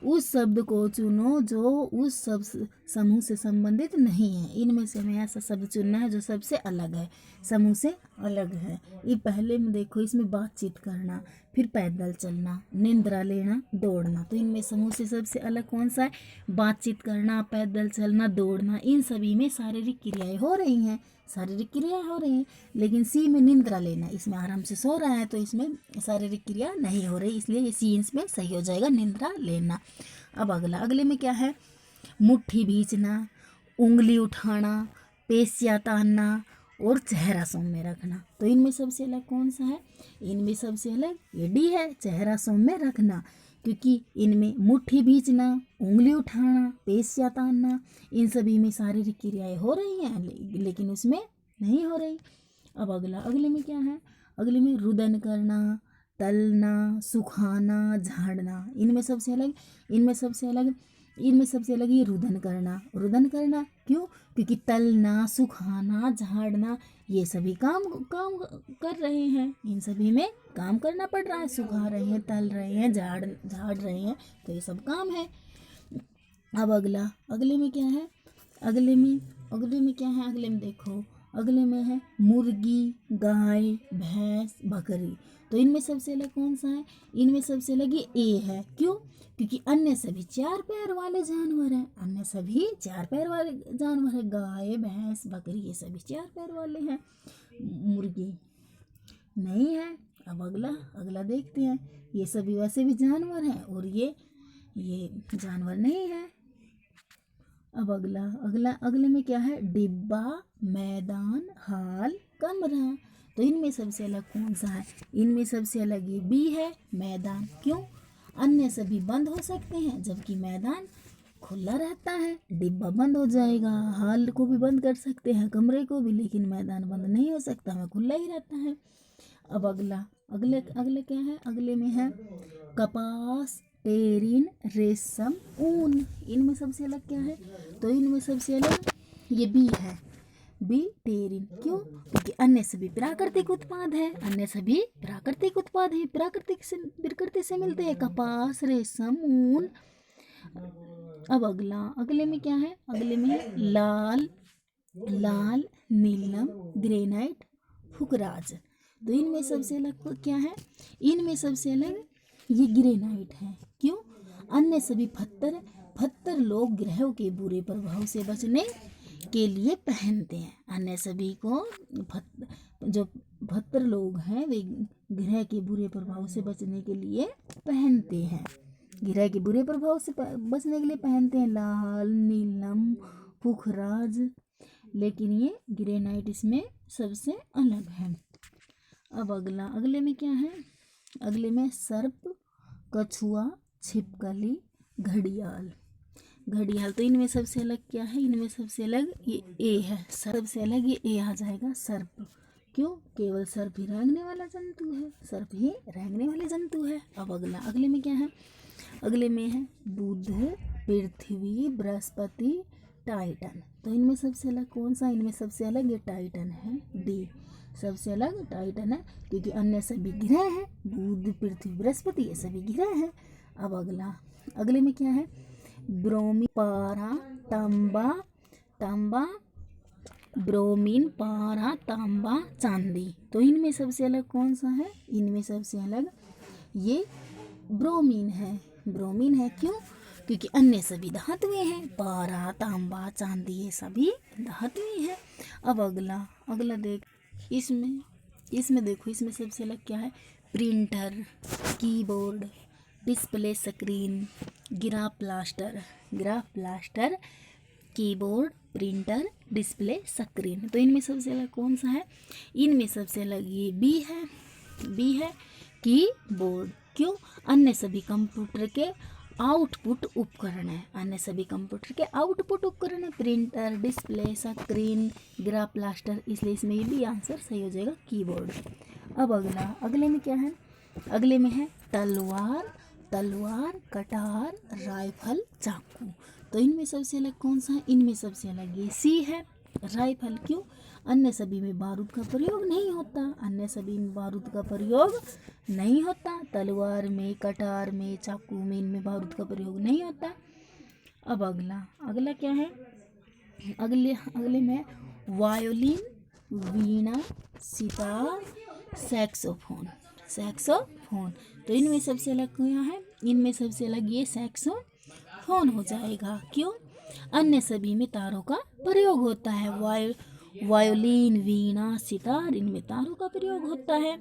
उस शब्द को चुनो जो उस शब्द समूह से संबंधित नहीं है। इनमें से हमें ऐसा शब्द चुनना है जो सबसे अलग है, समूह से अलग है। ये पहले में देखो, इसमें बातचीत करना, फिर पैदल चलना, निंद्रा लेना, दौड़ना। तो इनमें समूह से सबसे अलग कौन सा है? बातचीत करना, पैदल चलना, दौड़ना। इन सभी में शारीरिक क्रियाएं हो रही हैं, शारीरिक क्रिया हो रही है। लेकिन सी में निंद्रा लेना, इसमें आराम से सो रहा है, तो इसमें शारीरिक क्रिया नहीं हो रही, इसलिए ये सी इसमें सही हो जाएगा, निंद्रा लेना। अब अगले में क्या है? मुट्ठी भींचना, उंगली उठाना, पेशियाँ तानना और चेहरा सौम्य रखना। तो इनमें सबसे अलग कौन सा है? इनमें सबसे अलग ये डी है, चेहरा सौम्य रखना, क्योंकि इनमें मुट्ठी भींचना, उंगली उठाना, पेशियाँ तानना, इन सभी में शारीरिक क्रियाएं हो रही हैं, लेकिन उसमें नहीं हो रही। अब अगले में क्या है? अगले में रुदन करना, तलना, सुखाना, झाड़ना। इनमें सबसे अलग ये रुदन करना क्यों? क्योंकि तलना, सुखाना, झाड़ना ये सभी काम कर रहे हैं, इन सभी में काम करना पड़ रहा है। सुखा रहे हैं, तल रहे हैं, झाड़ रहे हैं, तो ये सब काम है। अब अगले में क्या है? अगले में क्या है? अगले में देखो, अगले में है मुर्गी, गाय, भैंस, बकरी। तो इनमें सबसे अलग कौन सा है? इनमें सबसे अलग ये ए है। क्यों? क्योंकि अन्य सभी 4 पैर वाले जानवर हैं, अन्य सभी 4 पैर वाले जानवर हैं। गाय, भैंस, बकरी ये सभी 4 पैर वाले हैं, मुर्गी नहीं है। अब अगला देखते हैं, ये सभी वैसे भी जानवर हैं और ये जानवर नहीं है। अब अगले में क्या है? डिब्बा, मैदान, हाल, कमरा। तो इनमें सबसे अलग कौन सा है? इनमें सबसे अलग ये बी है, मैदान। क्यों? अन्य सभी बंद हो सकते हैं, जबकि मैदान खुला रहता है। डिब्बा बंद हो जाएगा, हाल को भी बंद कर सकते हैं, कमरे को भी, लेकिन मैदान बंद नहीं हो सकता, वह खुला ही रहता है। अब अगले क्या है? अगले में है कपास, टेरिन, रेशम, ऊन। इनमें सबसे अलग क्या है? तो इनमें सबसे अलग ये बी है, बी टेरिन। क्यों? क्योंकि अन्य सभी प्राकृतिक उत्पाद है, प्रकृति से मिलते हैं, कपास, रेशम, ऊन। अब अगले में क्या है? अगले में है लाल, नीलम, ग्रेनाइट, फुकराज। तो इनमें सबसे अलग क्या है? इनमें सबसे अलग ये ग्रेनाइट है। क्यों? अन्य सभी पत्थर लोग ग्रहों के बुरे प्रभाव से बचने के लिए पहनते हैं। अन्य सभी को जो पत्थर लोग हैं वे ग्रह के बुरे प्रभाव से बचने के लिए पहनते हैं, ग्रह के बुरे प्रभाव से बचने के लिए पहनते हैं लाल, नीलम, पुखराज। लेकिन ये ग्रेनाइट इसमें सबसे अलग है। अब अगले में क्या है? अगले में सर्प, कछुआ, छिपकली, घड़ियाल। तो इनमें सबसे अलग क्या है? इनमें सबसे अलग ये ए है, सबसे अलग ये ए आ जाएगा, सर्प। क्यों? केवल सर्प ही रेंगने वाला जंतु है, अब अगले में क्या है? अगले में है बुध, पृथ्वी, बृहस्पति, टाइटन। तो इनमें सबसे अलग कौन सा? इनमें सबसे अलग ये टाइटन है, डी सबसे अलग टाइटन है, क्योंकि अन्य सभी ग्रह हैं, बुध, पृथ्वी, बृहस्पति ये सभी ग्रह हैं। अब अगले में क्या है? ब्रोमीन, पारा, तांबा, ब्रोमीन, पारा, तांबा, चांदी। तो इनमें सबसे अलग कौन सा है? इनमें सबसे अलग ये ब्रोमीन है। क्यों? क्योंकि अन्य सभी धातुएं हैं, पारा, तांबा, चांदी ये सभी धातुएं हैं। अब अगला देख, इसमें देखो, इसमें सबसे अलग क्या है? Printer, keyboard, display screen, graph plaster, keyboard, printer, display screen. तो इनमें सबसे अलग कौन सा है? इनमें सबसे अलग ये बी है, कीबोर्ड। क्यों? अन्य सभी कंप्यूटर के आउटपुट उपकरण है, printer, display screen, graph plaster, इसलिए इसमें ये भी आंसर सही हो जाएगा, कीबोर्ड। अब अगले में क्या है? अगले में है तलवार, कटार, राइफल, चाकू। तो इनमें सबसे अलग कौन सा है? इनमें सबसे अलग ये सी है, राइफल। क्यों? अन्य सभी में बारूद का प्रयोग नहीं होता, अन्य सभी में बारूद का प्रयोग नहीं होता। तलवार में, कटार में, चाकू में, इनमें बारूद का प्रयोग नहीं होता। अब अगला क्या है? अगले में वायोलिन, वीणा, सितार, सैक्सोफोन। तो इनमें सबसे अलग क्या है? इनमें सबसे अलग ये सैक्सोफोन हो जाएगा। क्यों? अन्य सभी में तारों का प्रयोग होता है। वायोलिन, वीणा, सितार, इनमें तारों का प्रयोग होता है।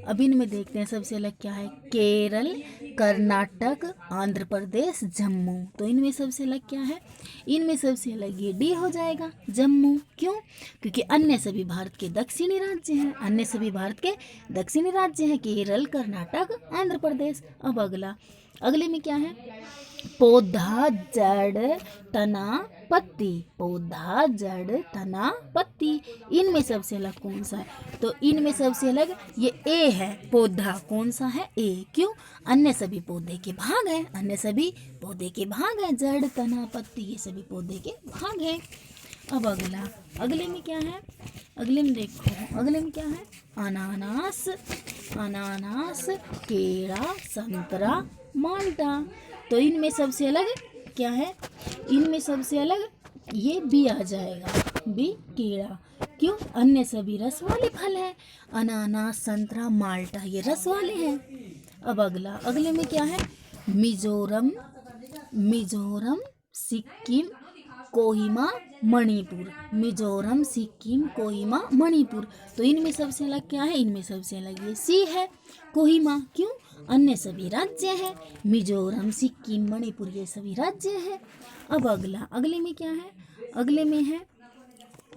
अब इनमें देखते हैं सबसे अलग क्या है? केरल, कर्नाटक, आंध्र प्रदेश, जम्मू। तो इनमें सबसे अलग क्या है? इनमें सबसे अलग ये डी हो जाएगा, जम्मू। क्यों? क्योंकि अन्य सभी भारत के दक्षिणी राज्य हैं, अन्य सभी भारत के दक्षिणी राज्य हैं, केरल, कर्नाटक, आंध्र प्रदेश। अब अगले में क्या है? पौधा, जड़, तना, पत्ती। पौधा, जड़, तना, पत्ती। इनमें सबसे अलग कौन सा है? तो इनमें सबसे अलग ये ए है, पौधा। कौन सा है? ए। क्यों? अन्य सभी पौधे के भाग हैं, अन्य सभी पौधे के भाग हैं। जड़, तना, पत्ती ये सभी पौधे के भाग हैं। अब अगले में क्या है? अगले में देखो, अगले में क्या है? अनानास, केला, संतरा, माल्टा। तो इनमें सबसे अलग क्या है? इनमें सबसे अलग ये बी आ जाएगा, बी, केला। क्यों? अन्य सभी रस वाले फल हैं। अनानास, संतरा, माल्टा ये रस वाले हैं। अब अगले में क्या है? मिजोरम, सिक्किम, कोहिमा, मणिपुर। मिजोरम, सिक्किम, कोहिमा, मणिपुर। तो इनमें सबसे अलग क्या है? इनमें सबसे अलग ये सी है, कोहिमा। क्यों? अन्य सभी राज्य हैं, मिजोरम, सिक्किम, मणिपुर ये सभी राज्य हैं। अब अगले में क्या है?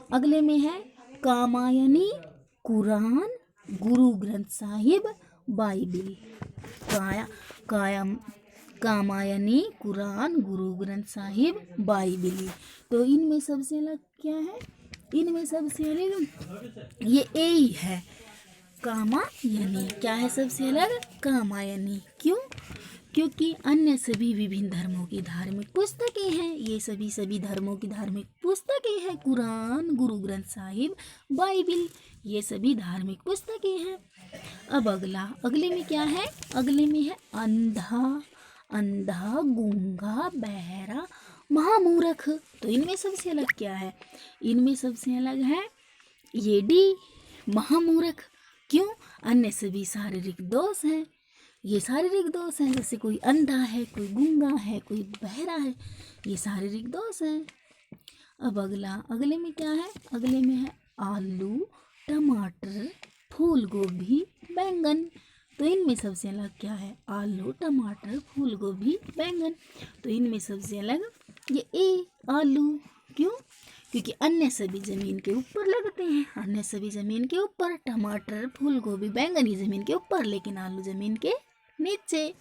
अगले में है कामायनी, कुरान, गुरु ग्रंथ साहिब, बाइबिल। कामायनी, कुरान, गुरु ग्रंथ साहिब, बाइबिल। तो इनमें सबसे अलग क्या है? इनमें सबसे अलग ये ए ही है, कामायनी। क्या है सबसे अलग? कामायनी। क्यों? क्योंकि अन्य सभी विभिन्न धर्मों की धार्मिक पुस्तकें हैं। ये सभी धर्मों की धार्मिक पुस्तकें हैं। कुरान, गुरु ग्रंथ साहिब, बाइबिल ये सभी धार्मिक पुस्तकें हैं। अब अगले में क्या है? अगले में है अंधा, गूंगा, बहरा, महामूर्ख। तो इनमें सबसे अलग क्या है? इनमें सबसे अलग है ये डी, महामूर्ख। क्यों? अन्य सभी शारीरिक दोष हैं, ये शारीरिक दोष हैं। जैसे कोई अंधा है, कोई गूंगा है, कोई बहरा है, ये शारीरिक दोष हैं। अब अगले में क्या है? अगले में है आलू, टमाटर, फूल गोभी, बैंगन। तो इनमें सबसे अलग क्या है? आलू, टमाटर, फूल गोभी, बैंगन। तो इनमें सबसे अलग ये ए, आलू। क्यों? क्योंकि अन्य सभी जमीन के ऊपर लगते हैं, अन्य सभी जमीन के ऊपर। टमाटर, फूल गोभी, बैंगन ये जमीन के ऊपर, लेकिन आलू जमीन के नीचे।